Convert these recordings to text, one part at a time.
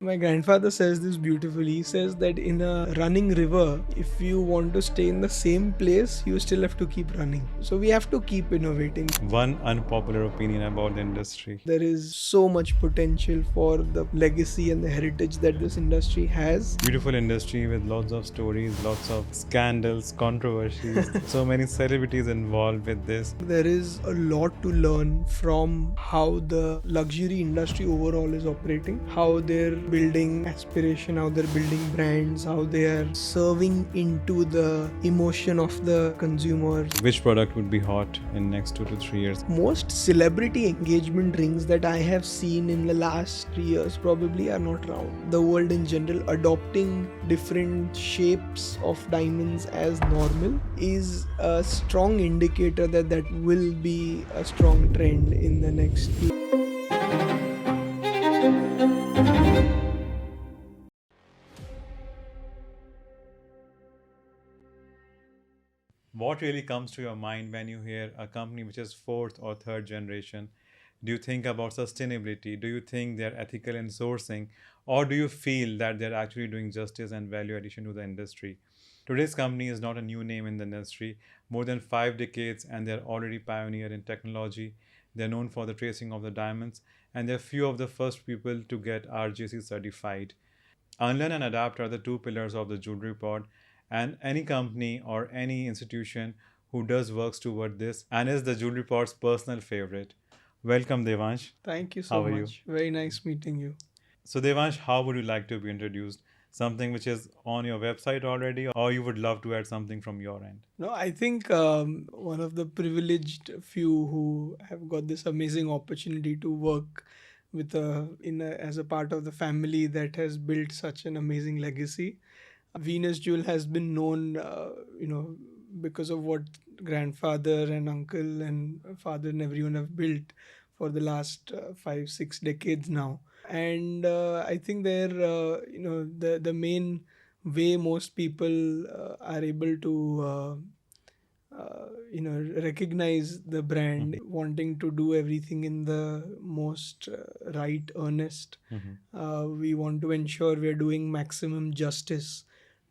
My grandfather says this beautifully. He says that in a running river, if you want to stay in the same place, you still have to keep running. So we have to keep innovating. One unpopular opinion about the industry. There is so much potential for the legacy and the heritage that this industry has. Beautiful industry with lots of stories, lots of scandals, controversies, so many celebrities involved with this. There is a lot to learn from how the luxury industry overall is operating, how they're building aspiration, how they're building brands, how they are serving into the emotion of the consumers. Which product would be hot in next 2 to 3 years? Most celebrity engagement rings that I have seen in the last 3 years probably are not round. The world in general adopting different shapes of diamonds as normal is a strong indicator that that will be a strong trend in the next few. What really comes to your mind when you hear a company which is fourth or third generation? Do you think about sustainability? Do you think they're ethical in sourcing? Or do you feel that they're actually doing justice and value addition to the industry? Today's company is not a new name in the industry, more than 5 decades, and they're already pioneer in technology. They're known for the tracing of the diamonds, and they're few of the first people to get RJC certified. Unlearn and adapt are the two pillars of the jewelry pod, and any company or any institution who does works toward this and is the jewelry pod's personal favorite. Welcome, Devansh. Thank you How so are you? much. Very nice meeting you. So, Devansh, how would you like to be introduced? Something which is on your website already, or you would love to add something from your end? No, I think one of the privileged few who have got this amazing opportunity to work with as a part of the family that has built such an amazing legacy. Venus Jewel has been known, because of what grandfather and uncle and father and everyone have built for the last 5-6 decades now. And I think the main way most people are able to recognize the brand, wanting to do everything in the most right earnest. We want to ensure we are doing maximum justice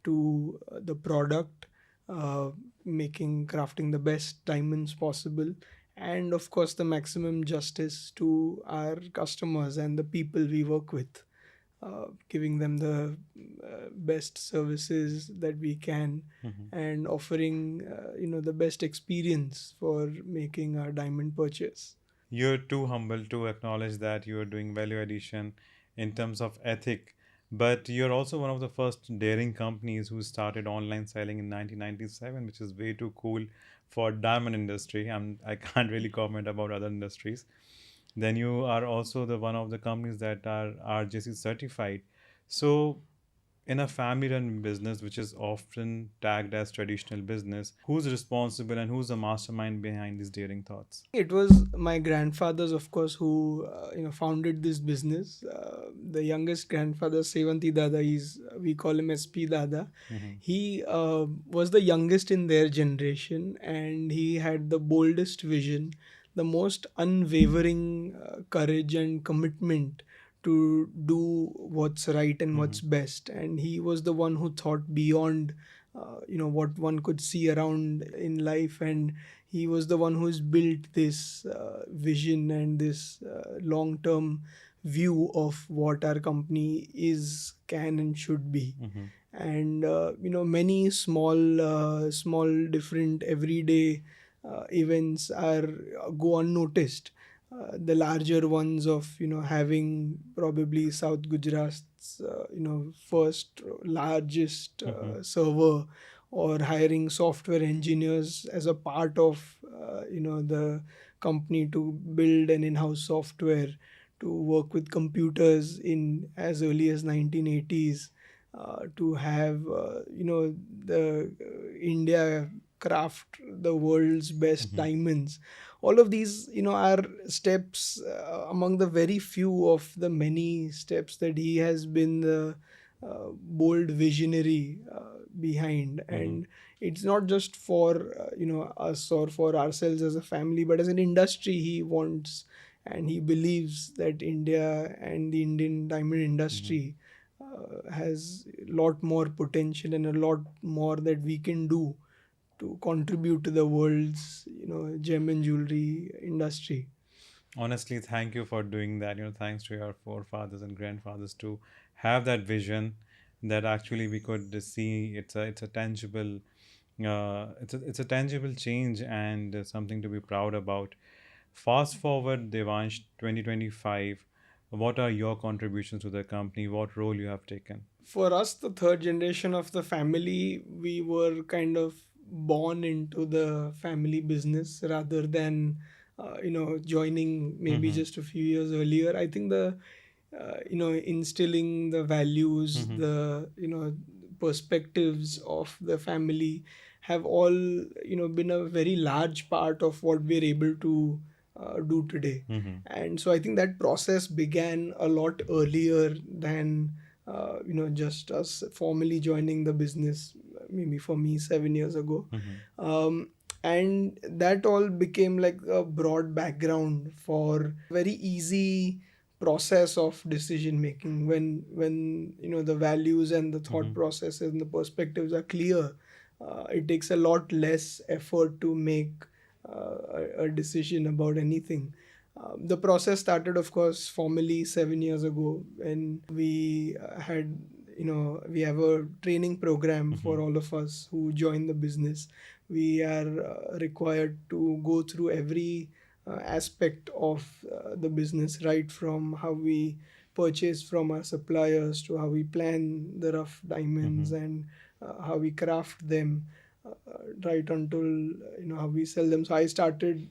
to the product, crafting the best diamonds possible, and of course the maximum justice to our customers and the people we work with, giving them the best services that we can, and offering the best experience for making a diamond purchase. You're too humble to acknowledge that you're doing value addition in terms of ethic, but you're also one of the first daring companies who started online selling in 1997, which is way too cool for diamond industry. I can't really comment about other industries. Then you are also the one of the companies that are RJC certified. So in a family-run business, which is often tagged as traditional business, who's responsible and who's the mastermind behind these daring thoughts? It was my grandfathers, of course, who founded this business. The youngest grandfather, Sevanti Dada, we call him SP Dada. He was the youngest in their generation, and he had the boldest vision, the most unwavering courage and commitment to do what's right and what's best. And he was the one who thought beyond what one could see around in life, and he was the one who's built this vision and this long term view of what our company is, can and should be. And many small different everyday events are go unnoticed. The larger ones of having probably South Gujarat's first largest server, or hiring software engineers as a part of the company to build an in-house software to work with computers in as early as 1980s, to have the India craft the world's best diamonds. All of these are steps among the very few of the many steps that he has been the bold visionary behind. And it's not just for us or for ourselves as a family, but as an industry he wants and he believes that India and the Indian diamond industry has a lot more potential and a lot more that we can do to contribute to the world's gem and jewelry industry. Honestly, thank you for doing that. Thanks to your forefathers and grandfathers to have that vision that actually we could see. It's a tangible, it's a tangible change and something to be proud about. Fast forward, Devansh, 2025. What are your contributions to the company? What role you have taken? For us, the third generation of the family, we were kind of born into the family business rather than joining maybe Mm-hmm. just a few years earlier. I think the instilling the values, Mm-hmm. the perspectives of the family have all been a very large part of what we're able to do today. Mm-hmm. And so I think that process began a lot earlier than just us formally joining the business, maybe for me 7 years ago. Mm-hmm. um, and that all became like a broad background for very easy process of decision making. When the values and the thought Mm-hmm. processes and the perspectives are clear, it takes a lot less effort to make a decision about anything. The process started, of course, formally 7 years ago when we we have a training program Mm-hmm. for all of us who join the business. We are required to go through every aspect of the business, right from how we purchase from our suppliers to how we plan the rough diamonds Mm-hmm. and how we craft them, right until how we sell them. So I started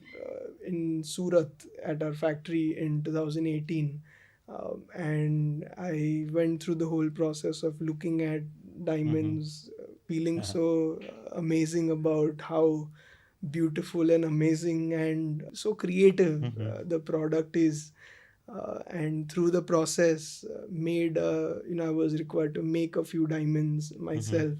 in Surat at our factory in 2018, and I went through the whole process of looking at Mm-hmm. diamonds, feeling Uh-huh. so amazing about how beautiful and amazing and so creative Mm-hmm. the product is. And through the process, made I was required to make a few diamonds Mm-hmm. myself.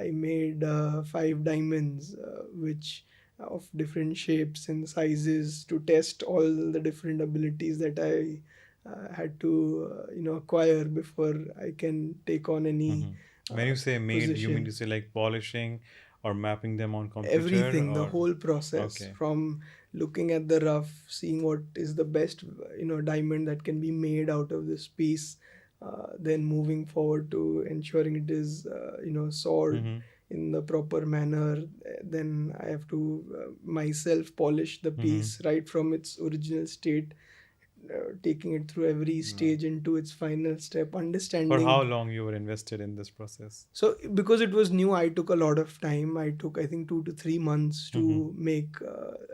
I made 5 diamonds, which of different shapes and sizes, to test all the different abilities that I had to acquire before I can take on any Mm-hmm. When you say made, you mean to position. say like polishing or mapping them on computer Everything, the or whole process, okay. from looking at the rough, seeing what is the best diamond that can be made out of this piece, then moving forward to ensuring it is sawed Mm-hmm. in the proper manner. Then I have to myself polish the Mm-hmm. piece right from its original state, taking it through every No. stage into its final step, For how understanding. long you were invested in this process? So because it was new, I took a lot of time. I took, I think, 2 to 3 months Mm-hmm. to make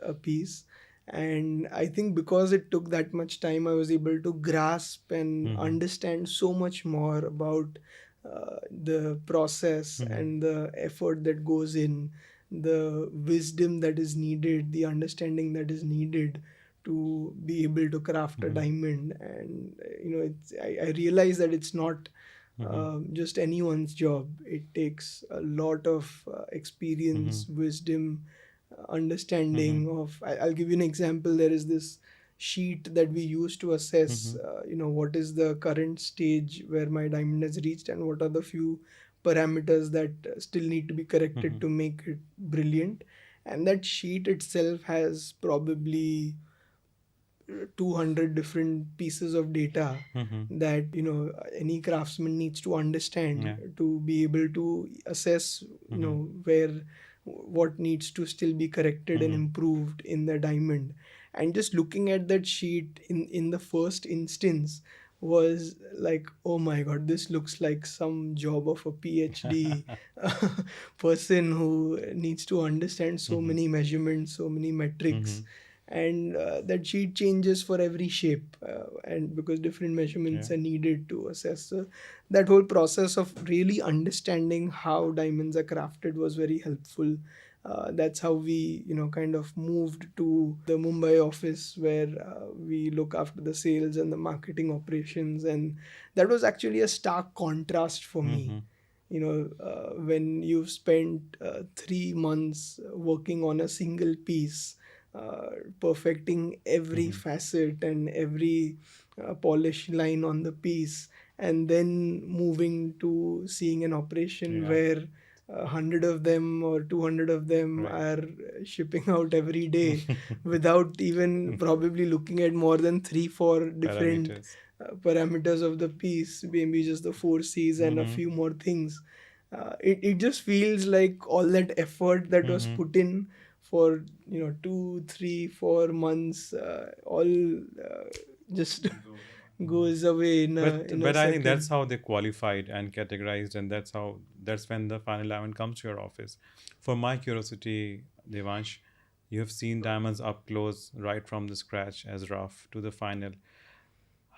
a piece. And I think because it took that much time, I was able to grasp and Mm-hmm. understand so much more about the process Mm-hmm. and the effort that goes in, the wisdom that is needed, the understanding that is needed to be able to craft a Mm-hmm. diamond. And I realized that it's not Mm-hmm. just anyone's job. It takes a lot of Mm-hmm. experience, wisdom, Mm-hmm. understanding of. I'll give you an example. There is this sheet that we use to assess, Mm-hmm. what is the current stage where my diamond has reached, and what are the few parameters that still need to be Mm-hmm. corrected to make it brilliant. And that sheet itself has probably 200 different pieces of data Mm-hmm. that any craftsman needs to understand Yeah. to be able to assess Mm-hmm. where what needs to still be corrected and Mm-hmm. improved in the diamond. And just looking at that sheet in the first instance was like, oh my god, this looks like some job of a PhD person who needs to understand so Mm-hmm. many measurements, so many Mm-hmm. metrics. And that sheet changes for every shape, and because different Yeah. measurements are needed to assess. So that whole process of really understanding how diamonds are crafted was very helpful. That's how we kind of moved to the Mumbai office, where we look after the sales and the marketing operations. And that was actually a stark contrast for me. Mm-hmm. When you've spent 3 months working on a single piece, perfecting every facet and every polish line on the piece, and then moving to seeing an operation Yeah. where 100 of them or 200 of them Right. are shipping out every day without even probably looking at more than 3 4 different Parameters. parameters of the piece, maybe just the 4 C's and a Mm-hmm. few more things. It just feels like all that effort that was Mm-hmm. put in for 2 3 4 months, all just goes away in a But I think that's second. how they qualified and categorized, and that's when the final diamond comes to your office. For my curiosity, Devansh, you have seen diamonds up close, right from the scratch as rough to the final.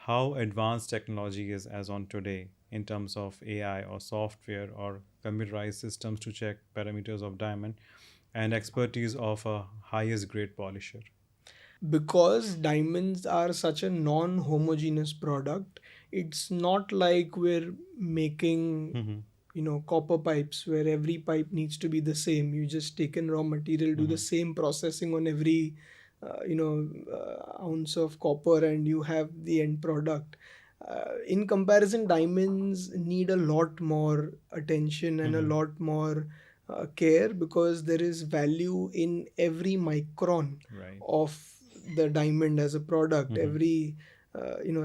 How advanced technology is as on today in terms of AI or software or computerized systems to check parameters of diamond and expertise of a highest grade polisher. Because diamonds are such a non-homogeneous product, it's not like we're making Mm-hmm. copper pipes where every pipe needs to be the same. You just take in raw material, do the Mm-hmm. same processing on every ounce of copper, and you have the end product. In comparison, diamonds need a lot more attention and a Mm-hmm. lot more care, because there is value in every micron Right. of the diamond as a product. Mm-hmm. Every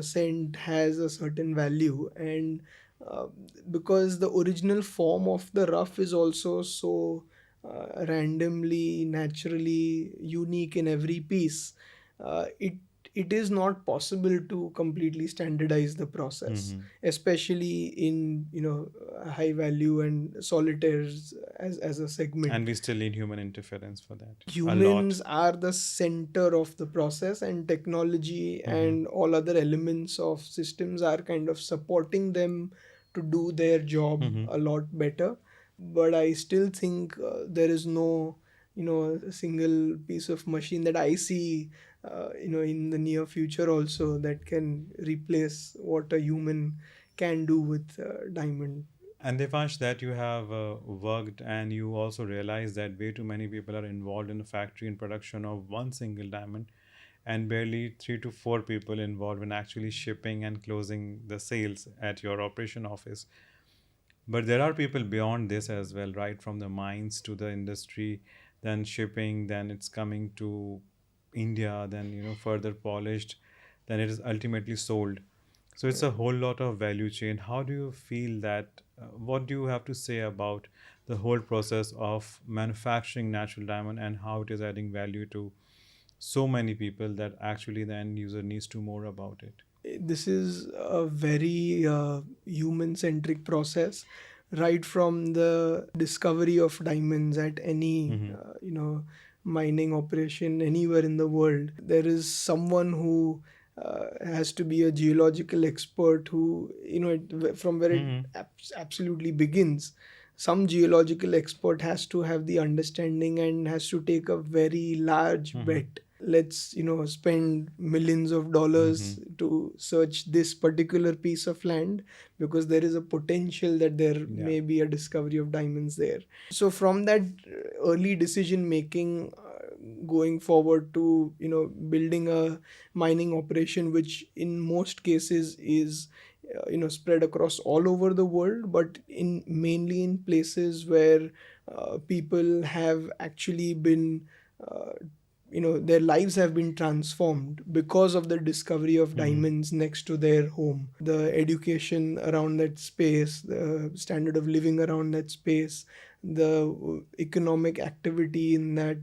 cent has a certain value, and uh, because the original form of the rough is also so randomly, naturally unique in every piece, it is not possible to completely standardize the process, Mm-hmm. especially in high value and solitaires as a segment. And we still need human interference for that. A lot. Humans are the center of the process, and technology Mm-hmm. and all other elements of systems are kind of supporting them to do their job Mm-hmm. a lot better. But I still think there is no single piece of machine that I see in the near future also that can replace what a human can do with diamond. And Devansh, that you have worked and you also realize that way too many people are involved in a factory in production of one single diamond and barely 3 to 4 people involved in actually shipping and closing the sales at your operation office. But there are people beyond this as well, right? From the mines to the industry, then shipping, then it's coming to India, then further polished, then it is ultimately sold. So it's a whole lot of value chain. How do you feel that? What do you have to say about the whole process of manufacturing natural diamond and how it is adding value to so many people that actually the end user needs to more about it? This is a very human centric process, right from the discovery of diamonds at any Mm-hmm. mining operation anywhere in the world. There is someone who has to be a geological expert, who from where it Mm-hmm. absolutely begins. Some geological expert has to have the understanding and has to take a very large Mm-hmm. bet. Let's spend millions of dollars Mm-hmm. to search this particular piece of land, because there is a potential that there Yeah. may be a discovery of diamonds there. So from that early decision making, going forward to building a mining operation, which in most cases is spread across all over the world, but in mainly in places where people have actually been uh, their lives have been transformed because of the discovery of Mm-hmm. diamonds next to their home. The education around that space, the standard of living around that space, the economic activity in that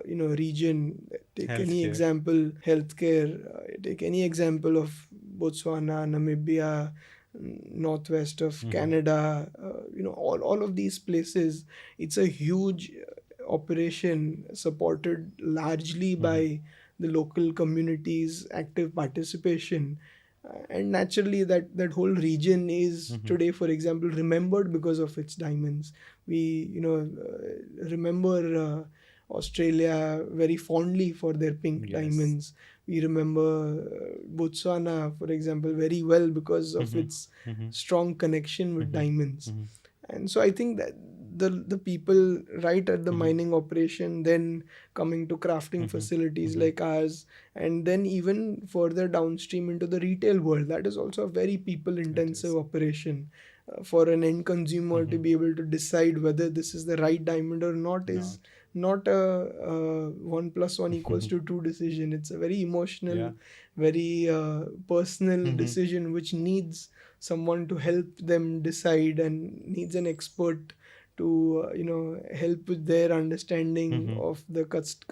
region. Take any Healthcare. example, healthcare. Take any example of Botswana, Namibia, northwest of Mm-hmm. Canada. All of these places. It's a huge operation, supported largely Mm-hmm. by the local community's active participation. And naturally, that whole region is Mm-hmm. today, for example, remembered because of its diamonds. We remember Australia very fondly for their pink Yes. diamonds. We remember Botswana, for example, very well because of Mm-hmm. its Mm-hmm. strong connection with Mm-hmm. diamonds. Mm-hmm. And so I think that the people right at the mining operation, then coming to crafting facilities like ours, and then even further downstream into the retail world. That is also a very people It intensive is. operation. For an end consumer to be able to decide whether this is the right diamond or not is Not. not a 1 + 1 = 2 decision. It's a very emotional, Yeah. very personal decision which needs someone to help them decide, and needs an expert to help with their understanding of the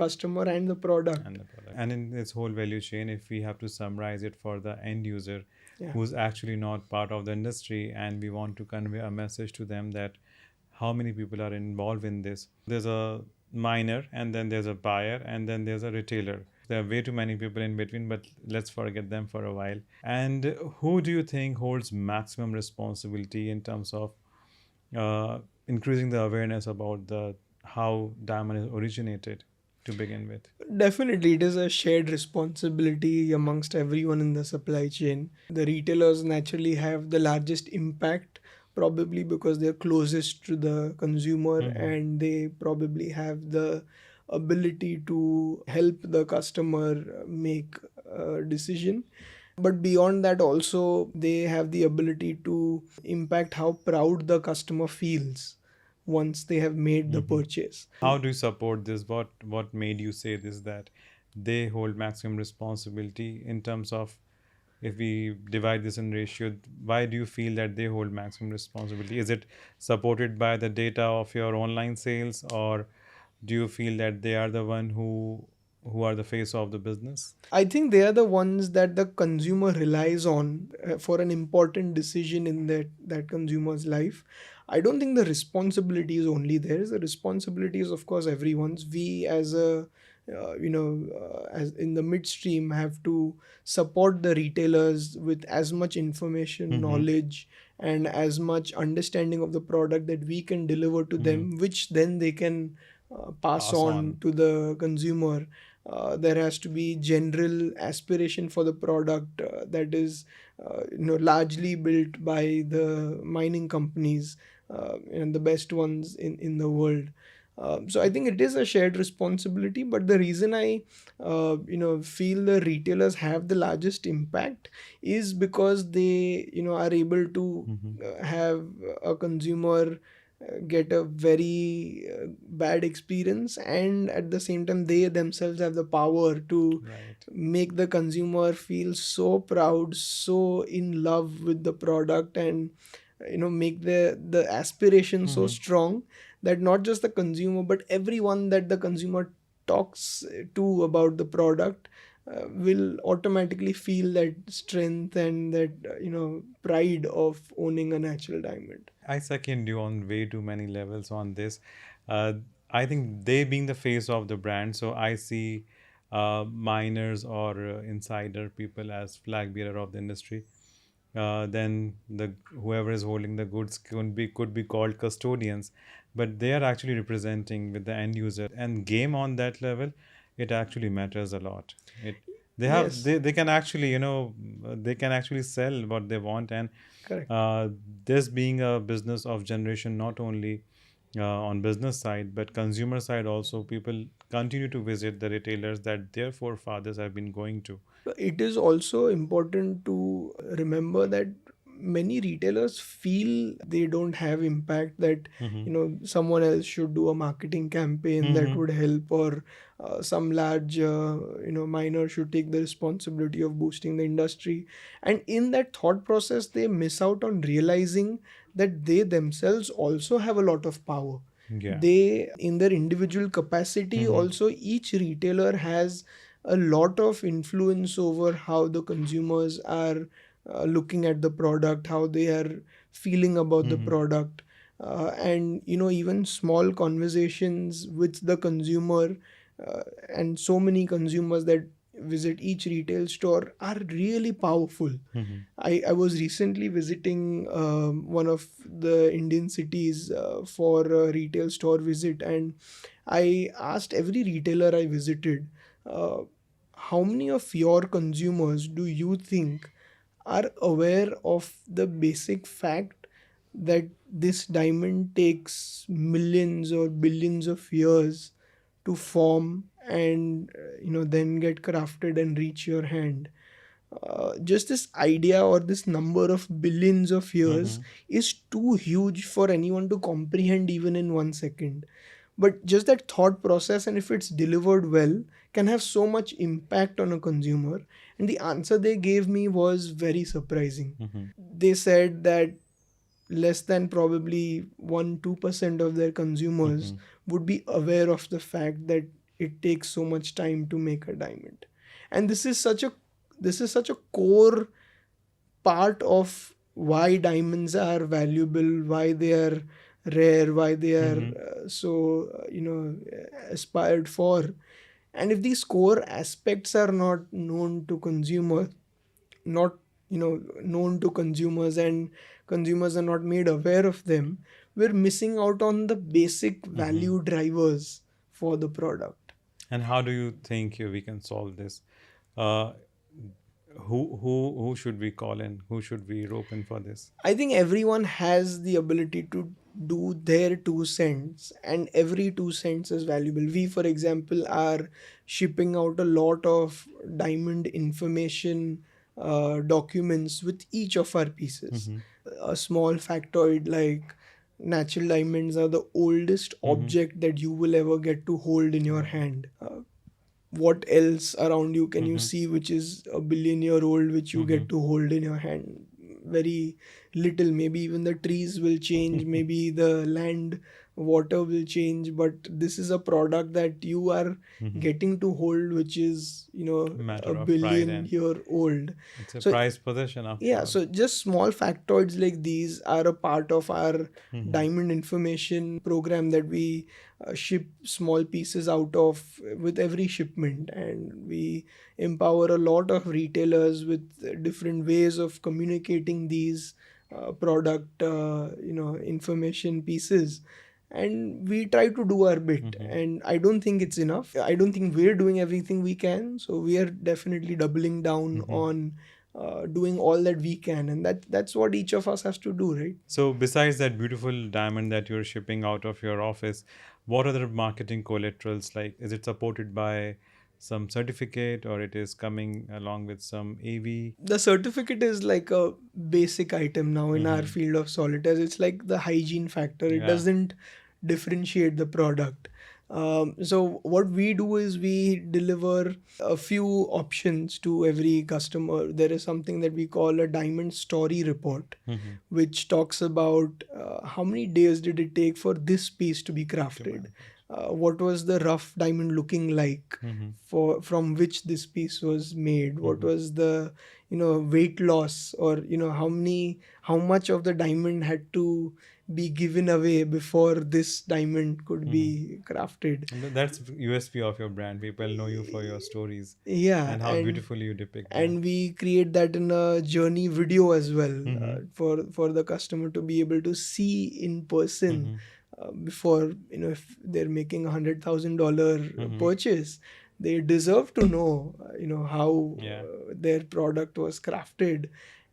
customer and the product. And the product. And in this whole value chain, if we have to summarize it for the end user Yeah, who's actually not part of the industry, and we want to convey a message to them that how many people are involved in this. There's a miner, and then there's a buyer, and then there's a retailer. There are way too many people in between, but let's forget them for a while. And who do you think holds maximum responsibility in terms of uh, increasing the awareness about the how diamond is originated to begin with? definitely, it is a shared responsibility amongst everyone in the supply chain. The retailers naturally have the largest impact, probably because they're closest to the consumer and they probably have the ability to help the customer make a decision. But beyond that, also, they have the ability to impact how proud the customer feels once they have made the purchase. How do you support this? What made you say this, that they hold maximum responsibility in terms of, if we divide this in ratio, why do you feel that they hold maximum responsibility? Is it supported by the data of your online sales, or do you feel that they are the one who are the face of the business? I think they are the ones that the consumer relies on for an important decision in that consumer's life. I don't think the responsibility is only theirs. The responsibility is, of course, everyone's. We, as a as in the midstream, have to support the retailers with as much information, knowledge, and as much understanding of the product that we can deliver to them, which then they can pass Pass on on. to the consumer. There has to be general aspiration for the product that is largely built by the mining companies, and the best ones in the world. So I think it is a shared responsibility, but the reason I feel the retailers have the largest impact is because they are able to have a consumer get a very bad experience, and at the same time they themselves have the power to Right. make the consumer feel so proud, so in love with the product, and make the aspiration so strong that not just the consumer but everyone that the consumer talks to about the product will automatically feel that strength and that pride of owning a natural diamond. I second you on way too many levels on this. Uh, I think they being the face of the brand, so I see miners or insider people as flag bearer of the industry. Then the whoever is holding the goods could be called custodians, but they are actually representing with the end user and game on that level. It actually matters a lot. It they have Yes, they can actually they can actually sell what they want, and correct. uh, this being a business of generation, not only on business side but consumer side also, people continue to visit the retailers that their forefathers have been going to. It is also important to remember that many retailers feel they don't have impact, that someone else should do a marketing campaign that would help, or some large miner should take the responsibility of boosting the industry. And in that thought process they miss out on realizing that they themselves also have a lot of power. Yeah. They, in their individual capacity, also each retailer has a lot of influence over how the consumers are looking at the product, how they are feeling about the product. And even small conversations with the consumer, and so many consumers that visit each retail store are really powerful. I was recently visiting one of the Indian cities for a retail store visit, and I asked every retailer I visited, uh, how many of your consumers do you think are aware of the basic fact that this diamond takes millions or billions of years to form and then get crafted and reach your hand. Just this idea or this number of billions of years Mm-hmm. is too huge for anyone to comprehend even in 1 second. But just that thought process, and if it's delivered well, can have so much impact on a consumer. And the answer they gave me was very surprising. Mm-hmm. They said that less than probably 1-2% of their consumers Mm-hmm. would be aware of the fact that it takes so much time to make a diamond. And this is such a core part of why diamonds are valuable, why they are rare, why they are Mm-hmm. aspired for. And if these core aspects are not known to consumers, not known to consumers, and consumers are not made aware of them, we're missing out on the basic Mm-hmm. value drivers for the product. And how do you think we can solve this? Uh, who should we call in? Who should we rope in for this? I think everyone has the ability to do their 2 cents, and every 2 cents is valuable. We, for example, are shipping out a lot of diamond information documents with each of our pieces. Mm-hmm. A small factoid like natural diamonds are the oldest Mm-hmm. object that you will ever get to hold in your Wow. hand. What else around you can you Mm-hmm. see which is a billion year old, which you get to hold in your hand? Very little. Maybe even the trees will change, Mm-hmm. maybe the land, water will change, but this is a product that you are Mm-hmm. getting to hold, which is a Matter of pride, billion and year old. it's a So prized possession after yeah, all. so just small factoids like these are a part of our Mm-hmm. diamond information program that we ship small pieces out of with every shipment. And we empower a lot of retailers with different ways of communicating these product information pieces. And we try to do our bit, Mm-hmm. and I don't think it's enough. I don't think we're doing everything we can, so we are definitely doubling down Mm-hmm. on doing all that we can, and that's what each of us has to do, right? So, besides that beautiful diamond that you're shipping out of your office, what other marketing collaterals, like is it supported by some certificate or it is coming along with some AV? The certificate is like a basic item now in our Mm-hmm. field of solitaires. It's like the hygiene factor. It Yeah. doesn't differentiate the product. So what we do is we deliver a few options to every customer. There is something that we call a diamond story report, Mm-hmm. which talks about how many days did it take for this piece to be To crafted. manufacture. What was the rough diamond looking like Mm-hmm. for from which this piece was made? What Mm-hmm. was the weight loss, or how much of the diamond had to be given away before this diamond could Mm-hmm. be crafted? And that's USP of your brand. People know you for your stories Yeah, and how and beautifully you depict that. and we create that in a journey video as well, Mm-hmm. for the customer to be able to see in person Mm-hmm. before, if they're making $100,000 Mm-hmm. purchase, they deserve to know how Yeah. their product was crafted.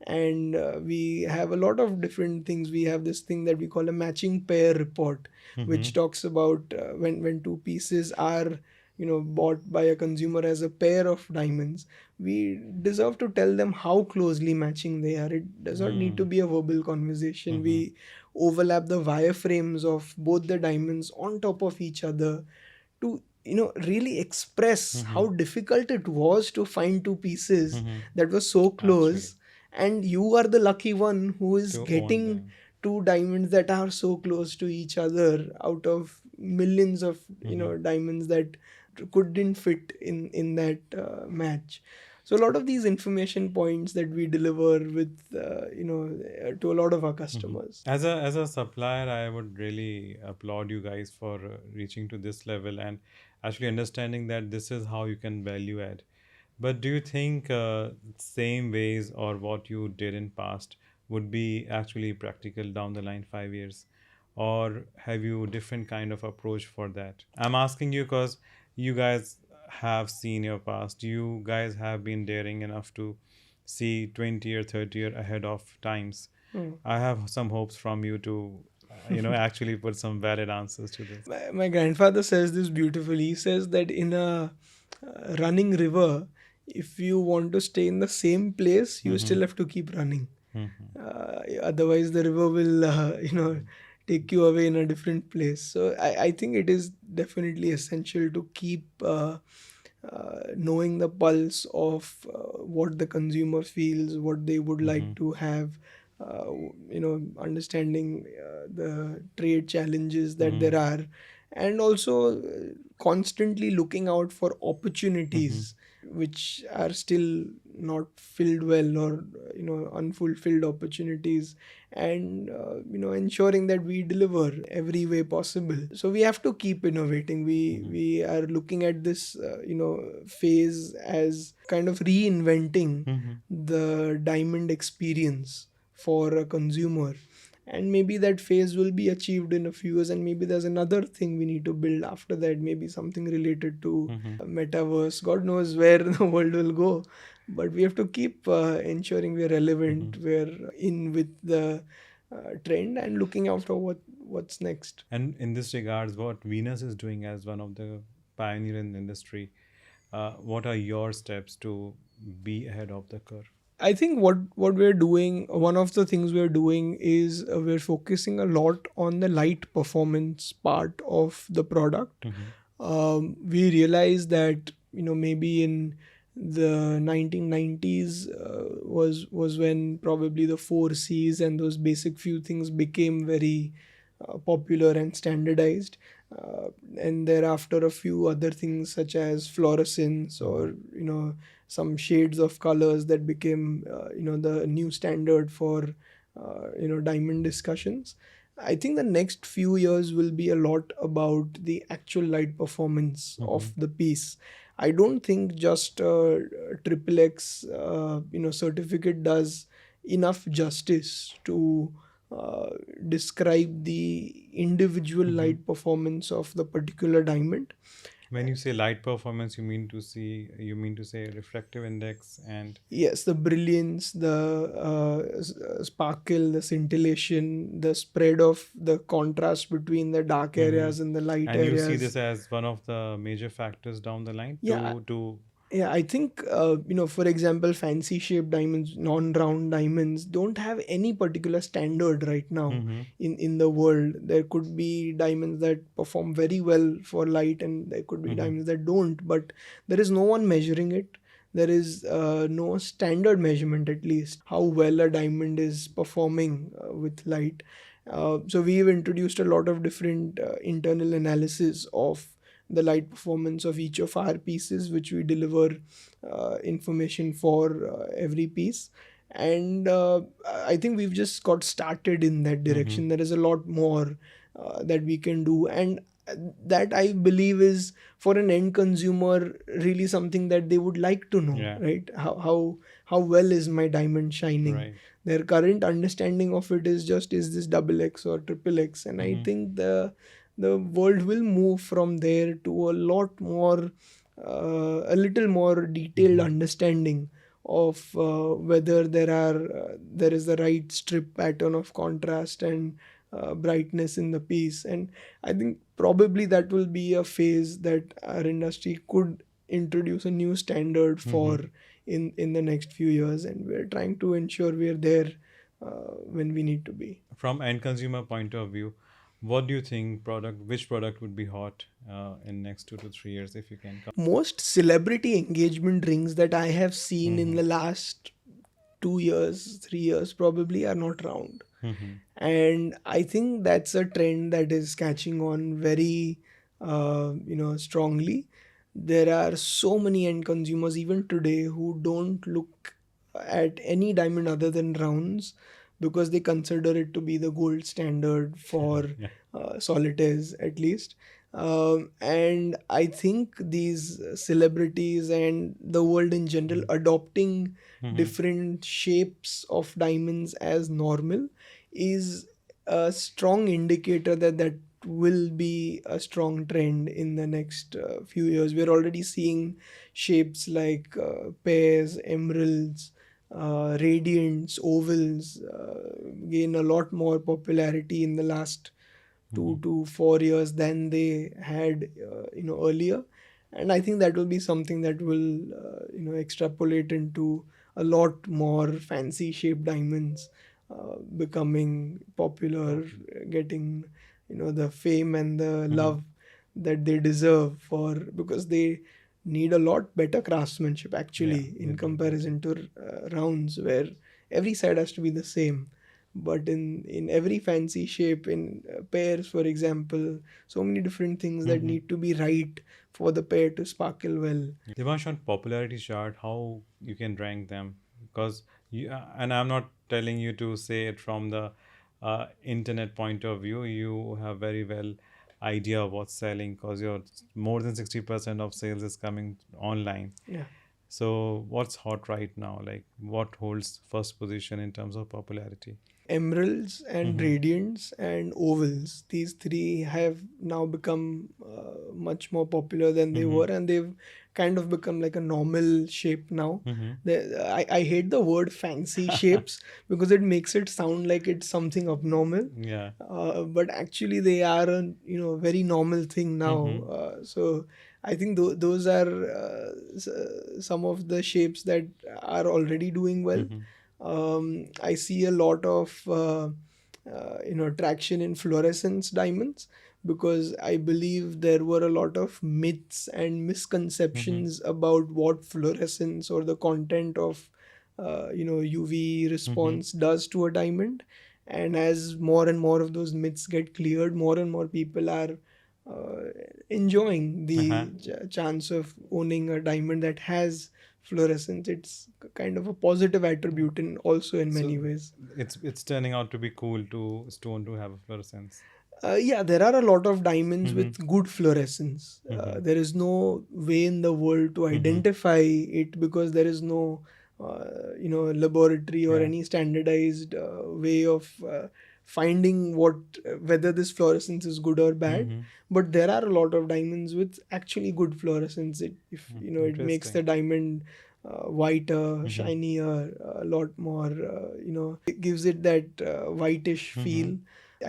And we have a lot of different things. We have this thing that we call a matching pair report, Mm-hmm. which talks about when two pieces are bought by a consumer as a pair of diamonds, we deserve to tell them how closely matching they are. It does not need to be a verbal conversation. Mm-hmm. We overlap the wireframes of both the diamonds on top of each other to really express Mm-hmm. how difficult it was to find two pieces Mm-hmm. that were so Actually, close. And you are the lucky one who is to own getting them. two diamonds that are so close to each other out of millions of Mm-hmm. diamonds that couldn't fit in that match. So a lot of these information points that we deliver with to a lot of our Mm-hmm. customers. As a supplier, I would really applaud you guys for reaching to this level and actually understanding that this is how you can value add. But do you think same ways or what you did in past would be actually practical down the line 5 years, or have you different kind of approach for that? I'm asking you because you guys have seen your past. You guys have been daring enough to see 20 or 30 year ahead of times. Hmm. I have some hopes from you to, actually put some valid answers to this. My grandfather says this beautifully. He says that in a running river, if you want to stay in the same place, you Mm-hmm. still have to keep running. Mm-hmm. Otherwise, the river will, take you away in a different place. So I think it is definitely essential to keep knowing the pulse of what the consumer feels, what they would Mm-hmm. like to have, understanding the trade challenges that Mm-hmm. there are, and also constantly looking out for Mm-hmm. opportunities which are still not filled well, or unfulfilled opportunities, and ensuring that we deliver every way possible. So we have to keep innovating. we Mm-hmm. we are looking at this phase as kind of reinventing Mm-hmm. the diamond experience for a consumer, and maybe that phase will be achieved in a few years, and maybe there's another thing we need to build after that, maybe something related to Mm-hmm. metaverse. God knows where the world will go, but we have to keep ensuring we're Mm-hmm. relevant, we're in with the trend, and looking out for what's next. And in this regards, what Venus is doing as one of the pioneer in the industry, what are your steps to be ahead of the curve? I think what we're doing, one of the things we're doing is we're focusing a lot on the light performance part of the product. Mm-hmm. We realize that maybe in the 1990s was when probably the 4 Cs and those basic few things became very popular and standardized. Uh, and thereafter, a few other things such as fluorescence, Mm-hmm. or some shades of colors that became the new standard for diamond discussions. I think the next few years will be a lot about the actual light performance Mm-hmm. of the piece. I don't think just triple X certificate does enough justice to uh, describe the individual Mm-hmm. light performance of the particular diamond. When you say light performance, you mean to say refractive index and Yes, the brilliance, the sparkle, the scintillation, the spread of the contrast between the dark mm-hmm. areas and the light And you see this areas. as one of the major factors down the line Yeah, to yeah, I think, for example, fancy shaped diamonds, non-round diamonds don't have any particular standard right now mm-hmm. in the world. There could be diamonds that perform very well for light, and there could be Mm-hmm. diamonds that don't, but there is no one measuring it. There is no standard measurement, at least, how well a diamond is performing with light. So we've introduced a lot of different internal analysis of the light performance of each of our pieces, which we deliver information for every piece. And I think we've just got started in that Mm-hmm. direction. There is a lot more that we can do, and that I believe is, for an end consumer, really something that they would like to know, Yeah, right? How well is my diamond shining? right. Their current understanding of it is just, is this double X or triple X? And I Mm-hmm. think the world will move from there to a lot more, a little more detailed Mm-hmm. understanding of whether there is the right strip pattern of contrast and brightness in the piece. And I think probably that will be a phase that our industry could introduce a new standard Mm-hmm. for in the next few years, and we're trying to ensure we're there when we need to be. From end consumer point of view, what do you think which product would be hot in next 2 to 3 years if you can come? Most celebrity engagement rings that I have seen in Mm-hmm. the last 2 years, 3 years probably, are not round. Mm-hmm. And I think that's a trend that is catching on very, strongly. There are so many end consumers even today who don't look at any diamond other than rounds, because they consider it to be the gold standard for Yeah. solitaires, at least. And I think these celebrities and the world in general adopting Mm-hmm. different shapes of diamonds as normal is a strong indicator that will be a strong trend in the next few years. We're already seeing shapes like pears, emeralds, radiants, ovals gain a lot more popularity in the last 2 to 4 years than they had earlier. And I think that will be something that will extrapolate into a lot more fancy shaped diamonds becoming popular, getting the fame and the love that they deserve, for because they need a lot better craftsmanship Yeah, actually they in do that. comparison to rounds where every side has to be the same. But in every fancy shape, in pairs for example, so many different things that need to be right for the pair to sparkle well. Devansh, on popularity chart, how you can rank them? Because and I'm not telling you to say it from the internet point of view. You have very well idea of what's selling because your more than 60% of sales is coming online. Yeah. So what's hot right now? Like what holds first position in terms of popularity? Emeralds and radiants and ovals, these three have now become much more popular than they were, and they've kind of become like a normal shape now. I hate the word fancy shapes because it makes it sound like it's something abnormal, Yeah. but actually they are a very normal thing now. So I think those are some of the shapes that are already doing well. I see a lot of traction in fluorescence diamonds, because I believe there were a lot of myths and misconceptions about what fluorescence or the content of UV response does to a diamond. And as more and more of those myths get cleared, more and more people are uh, enjoying Uh-huh. the chance of owning a diamond that has fluorescence. It's kind of a positive attribute in also in So many ways. it's turning out to be cool to stone to have a fluorescence. Yeah, there are a lot of diamonds with good fluorescence. There is no way in the world to identify it, because there is no, laboratory or Yeah. any standardized way of finding whether this fluorescence is good or bad. But there are a lot of diamonds with actually good fluorescence. If it makes the Interesting. diamond whiter, shinier, a lot more. It gives it that whitish feel.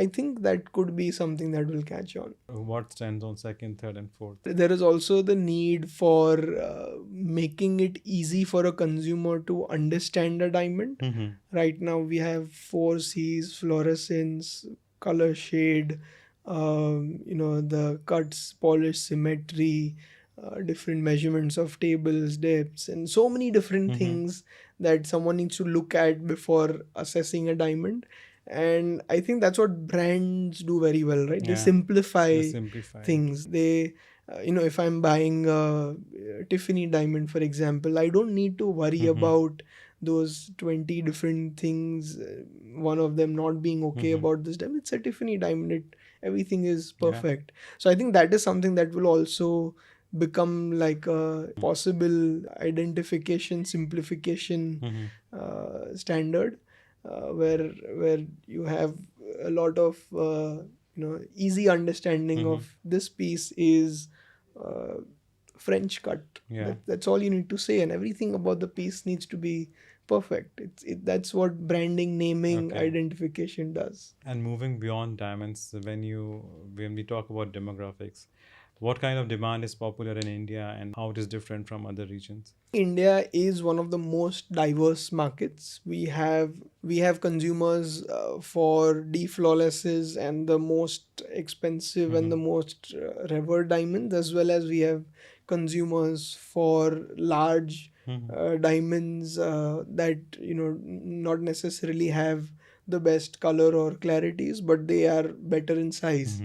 I think that could be something that will catch on. What stands on second, third, and fourth? There is also the need for making it easy for a consumer to understand a diamond. Right now, we have 4Cs, fluorescence, color shade, the cuts, polish, symmetry, different measurements of tables, depths, and so many different things that someone needs to look at before assessing a diamond. And I think that's what brands do very well, right? They Yeah. They simplify simplify it. things. They if I'm buying a Tiffany diamond, for example, I don't need to worry about those 20 different things, one of them not being okay about this diamond. It's a Tiffany diamond. Everything is Yeah. perfect. So I think that is something that will also become like a possible identification simplification standard, where you have a lot of easy understanding of this piece is uh, French cut. Yeah. That's all you need to say, and everything about the piece needs to be perfect. That's what branding, naming, Okay. identification does. And moving beyond diamonds, when we talk about demographics, what kind of demand is popular in India and how it is different from other regions? India is one of the most diverse markets. We have consumers for D flawlesses and the most expensive and the most revered diamonds, as well as we have consumers for large diamonds that not necessarily have the best color or clarities, but they are better in size.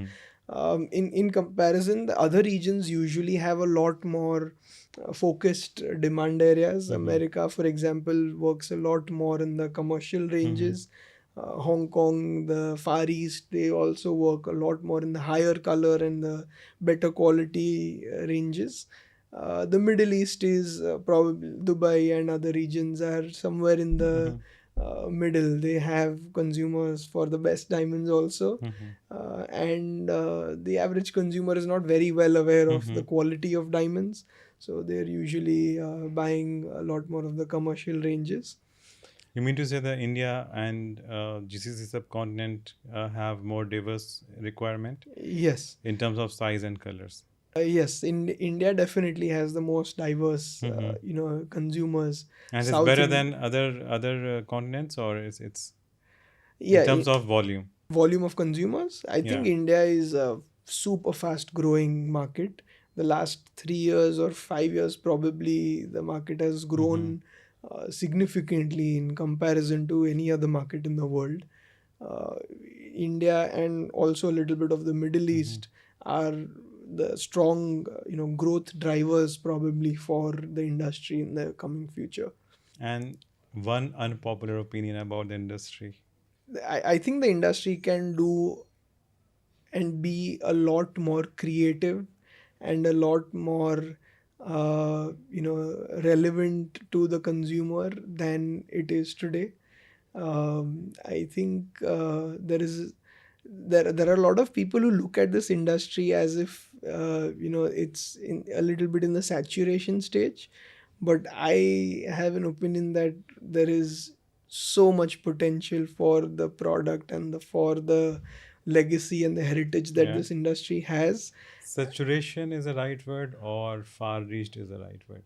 In comparison, the other regions usually have a lot more focused demand areas. America, for example, works a lot more in the commercial ranges. Hong Kong, the Far East, they also work a lot more in the higher color and the better quality ranges. The Middle East is probably Dubai and other regions are somewhere in the middle. They have consumers for the best diamonds also, and the average consumer is not very well aware of the quality of diamonds, so they're usually buying a lot more of the commercial ranges. You mean to say that India and GCC subcontinent have more diverse requirement Yes. in terms of size and colors? Yes, India definitely has the most diverse, Mm-hmm. consumers. And it's South better in than other continents, or it's in Yeah, terms of volume? volume of consumers. I think Yeah. India is a super fast growing market. The last 3 years or 5 years, probably the market has Mm-hmm. grown significantly in comparison to any other market in the world. uh, India and also a little bit of the Middle Mm-hmm. East are the strong, growth drivers probably for the industry in the coming future. And one unpopular opinion about the industry. I think the industry can do and be a lot more creative and a lot more, relevant to the consumer than it is today. I think there are a lot of people who look at this industry as if it's in a little bit in the saturation stage, but I have an opinion that there is so much potential for the product and for the legacy and the heritage that Yeah. this industry has. Saturation is the right word, or far reached is the right word?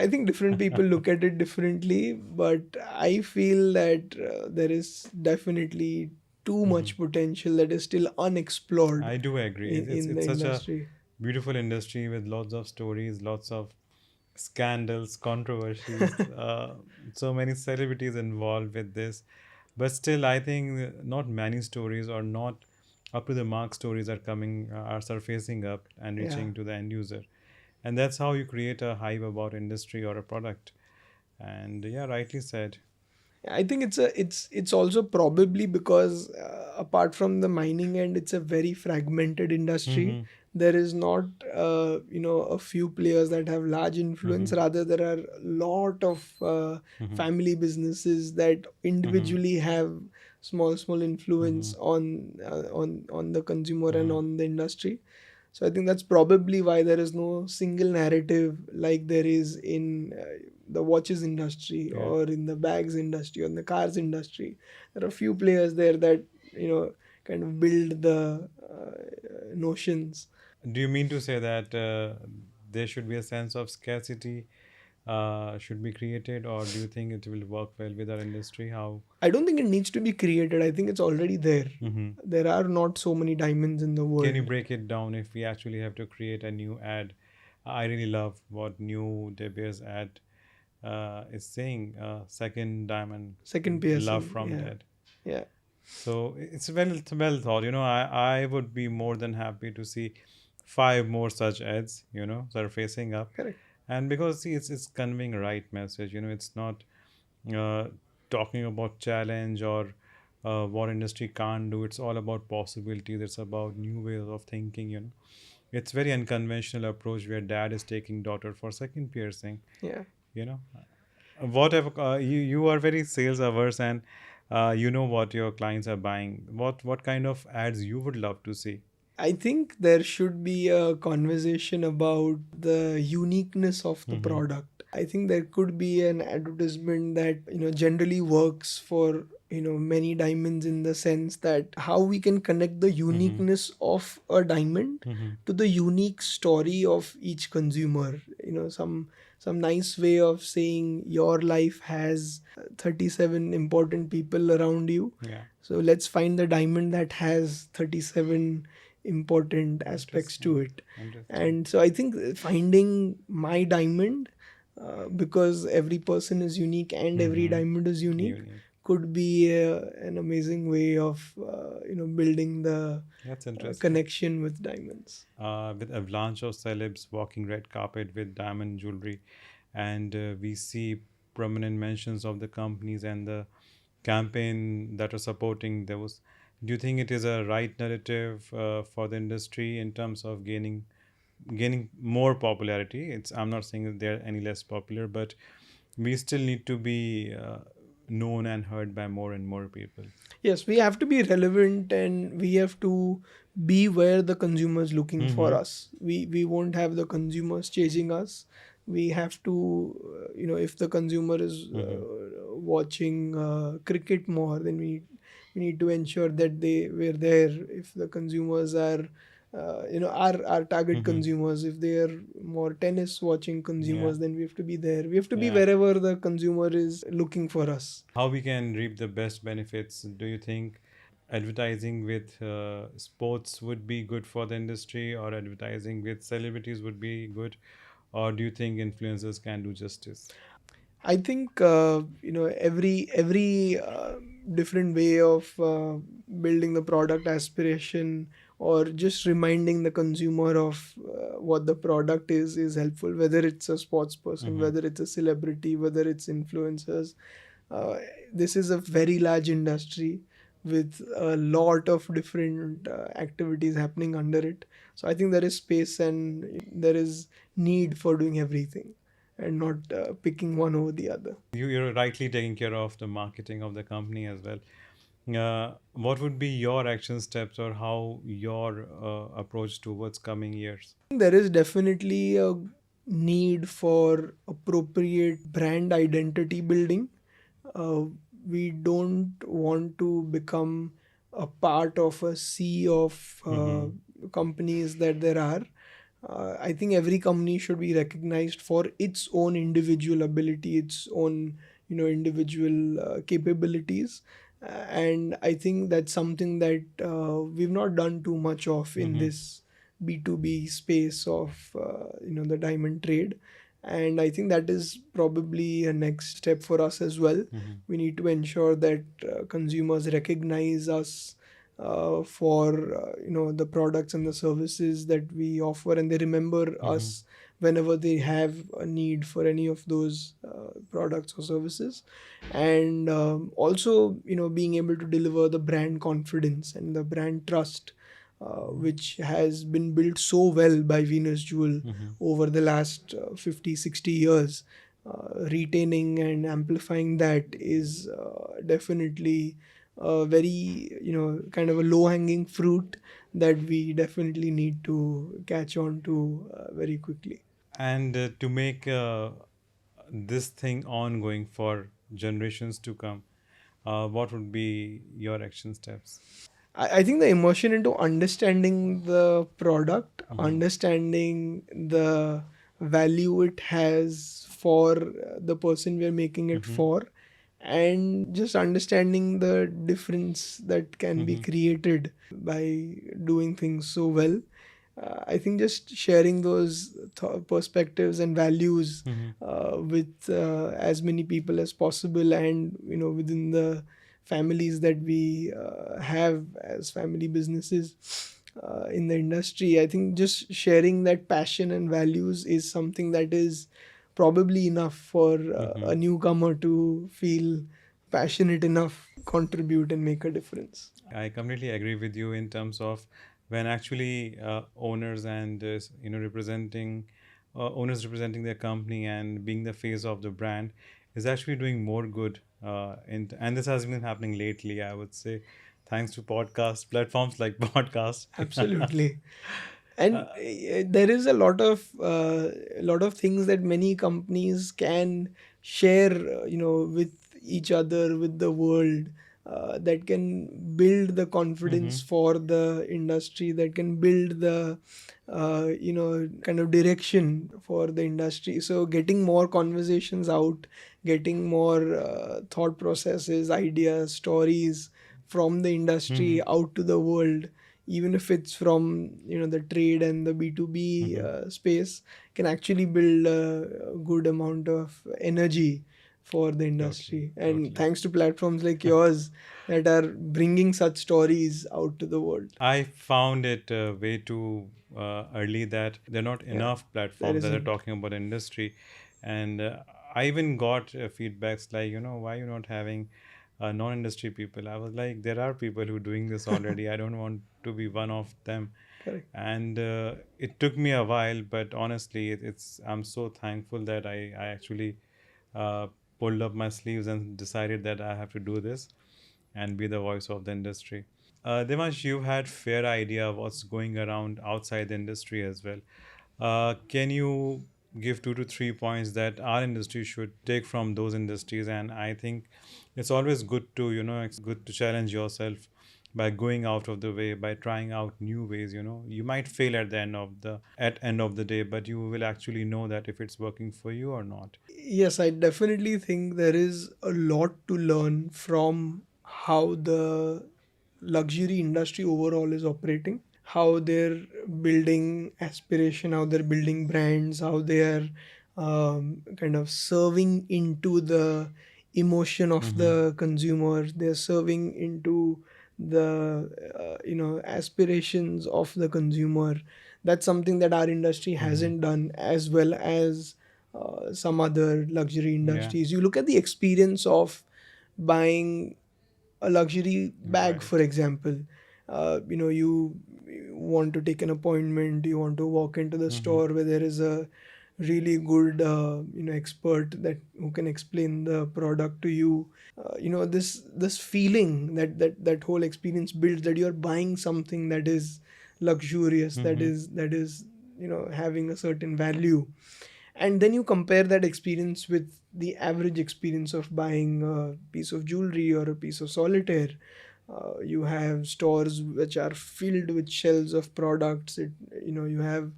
I think different people look at it differently, but I feel that there is definitely too Mm-hmm. much potential that is still unexplored I do agree. in the It's such a industry. beautiful industry with lots of stories, lots of scandals, controversies, so many celebrities involved with this. But still, I think not many stories or not up to the mark stories are coming, are surfacing up and Yeah. reaching to the end user. And that's how you create a hype about industry or a product. And yeah, rightly said. I think it's also probably because apart from the mining end, it's a very fragmented industry. Mm-hmm. There is not a few players that have large influence. Mm-hmm. Rather, there are a lot of Mm-hmm. family businesses that Mm-hmm. individually have small Mm-hmm. influence on the consumer and Mm-hmm. on the industry. So I think that's probably why there is no single narrative like there is in the watches industry Yeah. or in the bags industry or in the cars industry. There are a few players there that kind of build the notions. Do you mean to say that there should be a sense of scarcity should be created, or do you think it will work well with our industry? How? I don't think it needs to be created. I think it's already there. Mm-hmm. There are not so many diamonds in the Can you world. break it down if we actually have to create a new ad? I really love what new De Beers ad is saying. Second diamond, Second love piercing, from yeah, dead. yeah, So it's well thought. I would be more than happy to see five more such ads. Surfacing up, correct. and because see, it's conveying a right message. It's not uh, talking about challenge or what industry can't do. It's all about possibilities. It's about new ways of thinking. It's very unconventional approach where dad is taking daughter for second piercing. Yeah. You know, whatever you are very sales averse, and you know what your clients are buying. What kind of ads you would love to see? I think there should be a conversation about the uniqueness of the Mm-hmm. product. I think there could be an advertisement that generally works for many diamonds, in the sense that how we can connect the Mm-hmm. uniqueness of a diamond Mm-hmm. to the unique story of each consumer. Some nice way of saying your life has 37 important people around you, Yeah. so let's find the diamond that has 37 important aspects to Interesting. it. Interesting. And so I think finding my diamond, because every person is unique and every Mm-hmm. diamond is unique, Unique. could be an amazing way of building the That's interesting. connection with diamonds. With avalanche of celebs walking red carpet with diamond jewelry, and we see prominent mentions of the companies and the campaign that are supporting those. Do you think it is a right narrative for the industry in terms of gaining more popularity? I'm not saying that they're any less popular, but we still need to be known and heard by more and more people. Yes, we have to be relevant and we have to be where the consumer is looking for Mm-hmm. us. We won't have the consumers chasing us. We have to, if the consumer is Mm-hmm. watching cricket more, then we need to ensure that we're there. If the consumers are, our target Mm-hmm. consumers, if they are more tennis watching Yeah. consumers, then we have to be there. We have to be Yeah. wherever the consumer is looking for us. How we can reap the best benefits? Do you think advertising with sports would be good for the industry, or advertising with celebrities would be good, or do you think influencers can do justice? I think every different way of building the product aspiration, or just reminding the consumer of what the product is helpful. Whether it's a sports person, Mm-hmm. whether it's a celebrity, whether it's influencers. Uh, this is a very large industry with a lot of different activities happening under it. So I think there is space and there is need for doing everything and not picking one over the other. You're rightly taking care of the marketing of the company as well. What would be your action steps, or how your approach towards coming years? There is definitely a need for appropriate brand identity building. Uh, we don't want to become a part of a sea of Mm-hmm. companies that there are. I think every company should be recognized for its own individual ability, its own individual capabilities, and I think that's something that we've not done too much of in Mm-hmm. this B2B space of the diamond trade. And I think that is probably a next step for us as well. Mm-hmm. We need to ensure that consumers recognize us for the products and the services that we offer, and they remember Mm-hmm. us whenever they have a need for any of those products or services. And also being able to deliver the brand confidence and the brand trust, which has been built so well by Venus Jewel Mm-hmm. over the last 50 60 years. Retaining and amplifying that is definitely a very kind of a low hanging fruit that we definitely need to catch on to very quickly. And to make this thing ongoing for generations to come, what would be your action steps? I think the immersion into understanding the product, Mm-hmm. understanding the value it has for the person we are making it Mm-hmm. for, and just understanding the difference that can be Mm-hmm. created by doing things so well. I think just sharing those perspectives and values Mm-hmm. with as many people as possible, and within the families that we have as family businesses in the industry. I think just sharing that passion and values is something that is probably enough for Mm-hmm. a newcomer to feel passionate enough contribute and make a difference. I completely agree with you in terms of when actually owners and representing owners representing their company and being the face of the brand is actually doing more good. And this has been happening lately, I would say, thanks to podcast platforms like podcast. Absolutely. And there is a lot of things that many companies can share with each other, with the world, that can build the Mm-hmm. confidence for the industry, that can build the kind of direction for the industry. So getting more conversations out, getting more thought processes, ideas, stories from the Mm-hmm. industry out to the world, even if it's from the trade and the B2B Mm-hmm. space, can actually build a good amount of energy for the Totally, industry. And totally. thanks to platforms like yours that are bringing such stories out to the world. I found it way too early that there are not Yeah, enough there platforms that are isn't. talking about industry, and I even got feedbacks like, why you not having non-industry people? I was like, there are people who doing this already. I don't want to be one of them. Correct. And it took me a while, but honestly, it's I'm so thankful that I actually uh, pulled up my sleeves and decided that I have to do this and be the voice of the industry. Devansh, you had fair idea of what's going around outside the industry as well. Can you give 2 to 3 points that our industry should take from those industries. And I think it's always good to, it's good to challenge yourself by going out of the way, by trying out new ways. You might fail at the end of the day, but you will actually know that if it's working for you or not. Yes, I definitely think there is a lot to learn from how the luxury industry overall is operating, how they're building aspiration, how they're building brands, how they are kind of serving into the emotion of Mm-hmm. the consumer. They're serving into the aspirations of the consumer. That's something that our industry Mm-hmm. hasn't done as well as some other luxury Yeah. industries. You look at the experience of buying a luxury bag, for Right. example. You want to take an appointment, you want to walk into the Mm-hmm. store where there is a really good expert that who can explain the product to you. This feeling that whole experience builds, that you're buying something that is luxurious, that Mm-hmm. is having a certain value. And then you compare that experience with the average experience of buying a piece of jewelry or a piece of solitaire. You have stores which are filled with shelves of products. You have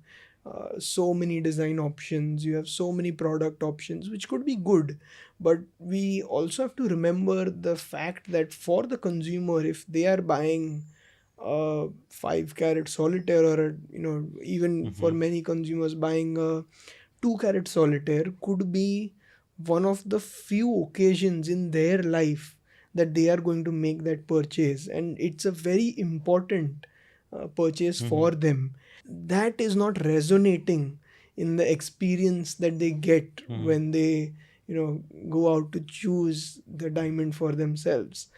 so many design options, you have so many product options, which could be good. But we also have to remember the fact that for the consumer, if they are buying a 5 carat solitaire, or even for Mm-hmm. many consumers, buying a 2 carat solitaire could be one of the few occasions in their life that they are going to make that purchase, and it's a very important purchase Mm-hmm. for them. That is not resonating in the experience that they get Mm-hmm. when they go out to choose the diamond for themselves.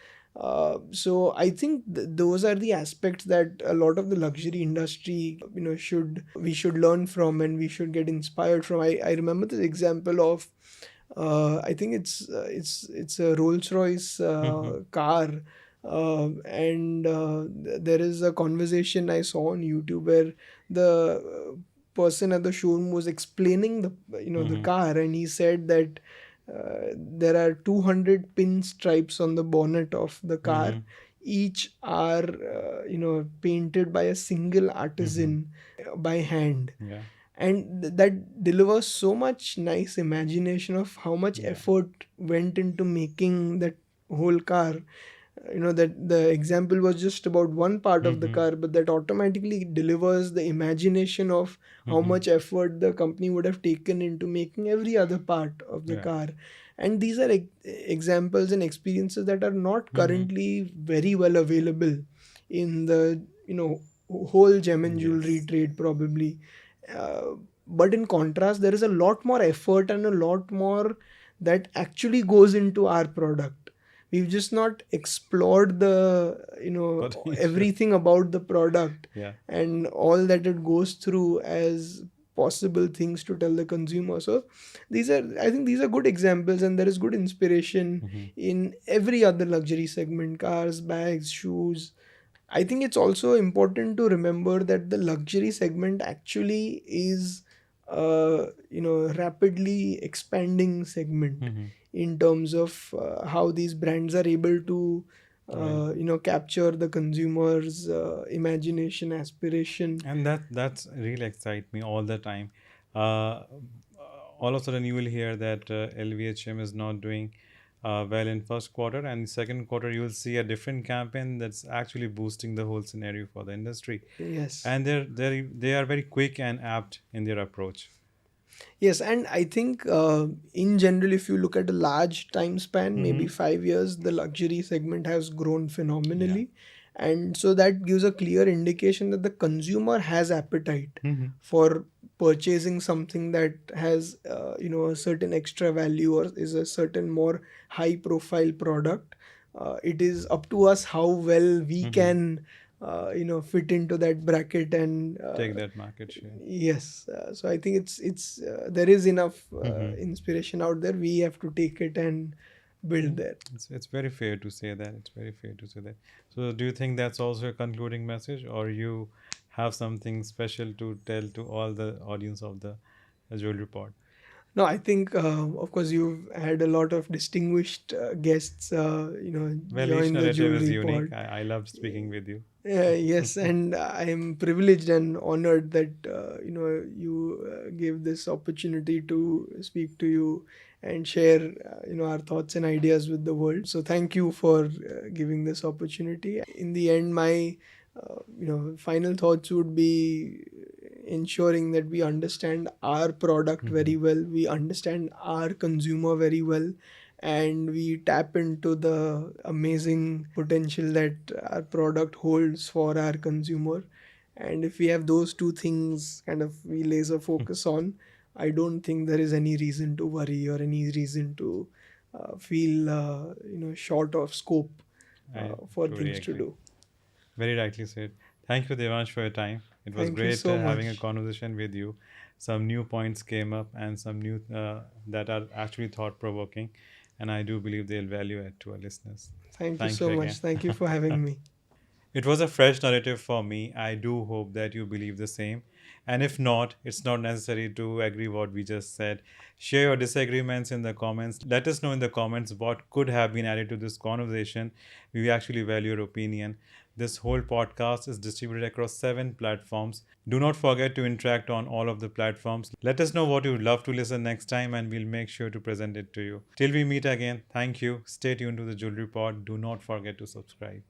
So I think those are the aspects that a lot of the luxury industry should we should learn from, and we should get inspired from. I remember the example of I think it's a Rolls Royce Mm-hmm. car, and there is a conversation I saw on YouTube where the person at the showroom was explaining the Mm-hmm. car, and he said that there are 200 pin stripes on the bonnet of the car. Mm-hmm. Each are painted by a single Mm-hmm. artisan by hand, Yeah. and that delivers so much nice imagination of how much Yeah. effort went into making that whole car. That the example was just about one part of the Mm-hmm. car, but that automatically delivers the imagination of how Mm-hmm. much effort the company would have taken into making every other part of the Yeah. car. And these are examples and experiences that are not Mm-hmm. currently very well available in the whole gem and jewelry Yes. trade, probably. uh, but in contrast, there is a lot more effort and a lot more that actually goes into our product. We've just not explored the Potential. everything about the product Yeah. and all that it goes through as possible things to tell the consumer. So I think these are good examples, and there is good inspiration Mm-hmm. in every other luxury segment: cars, bags, shoes. I think it's also important to remember that the luxury segment actually is rapidly expanding segment Mm-hmm. in terms of how these brands are able to Right. capture the consumer's imagination, aspiration. And that's really excite me all the time. Uh, all of a sudden, you will hear that LVHM is not doing well in first quarter, and second quarter you will see a different campaign that's actually boosting the whole scenario for the industry. Yes. And they are very quick and apt in their approach. Yes, and I think in general, if you look at a large time span, maybe Mm-hmm. 5 years, the luxury segment has grown Yeah. phenomenally. And so that gives a clear indication that the consumer has appetite Mm-hmm. for purchasing something that has, a certain extra value or is a certain more high profile product. It is up to us how well we Mm-hmm. can, fit into that bracket and Take that market share. yes, so I think it's there is enough Mm-hmm. inspiration out there. We have to take it and Yeah, build there. it's very fair to say that. It's very fair to say that. So, do you think that's also a concluding message, or you have something special to tell to all the audience of the a jewelry pod? No, I think, of course, you've had a lot of distinguished guests, Well, each join the narrative is jewelry unique. pod. I love speaking with you. Yes, and I am privileged and honored that you gave this opportunity to speak to you and share our thoughts and ideas with the world. So thank you for giving this opportunity. In the end, my final thoughts would be ensuring that we understand our product Mhm. very well, we understand our consumer very well, and we tap into the amazing potential that our product holds for our consumer. And if we have those two things kind of we laser focus on, I don't think there is any reason to worry or any reason to feel short of scope I for truly things to agree. do. Very rightly said. Thank you, Devansh, for your time. It was Thank you great so having a much. conversation with you. Some new points came up and some new that are actually thought provoking, and I do believe they'll value it to our listeners. Thank you Thank so you much. again. Thank you for having me. It was a fresh narrative for me. I do hope that you believe the same. And if not, it's not necessary to agree what we just said. Share your disagreements in the comments. Let us know in the comments what could have been added to this conversation. We actually value your opinion. This whole podcast is distributed across 7 platforms. Do not forget to interact on all of the platforms. Let us know what you would love to listen next time, and we'll make sure to present it to you. Till we meet again, thank you. Stay tuned to the Jewelry Pod. Do not forget to subscribe.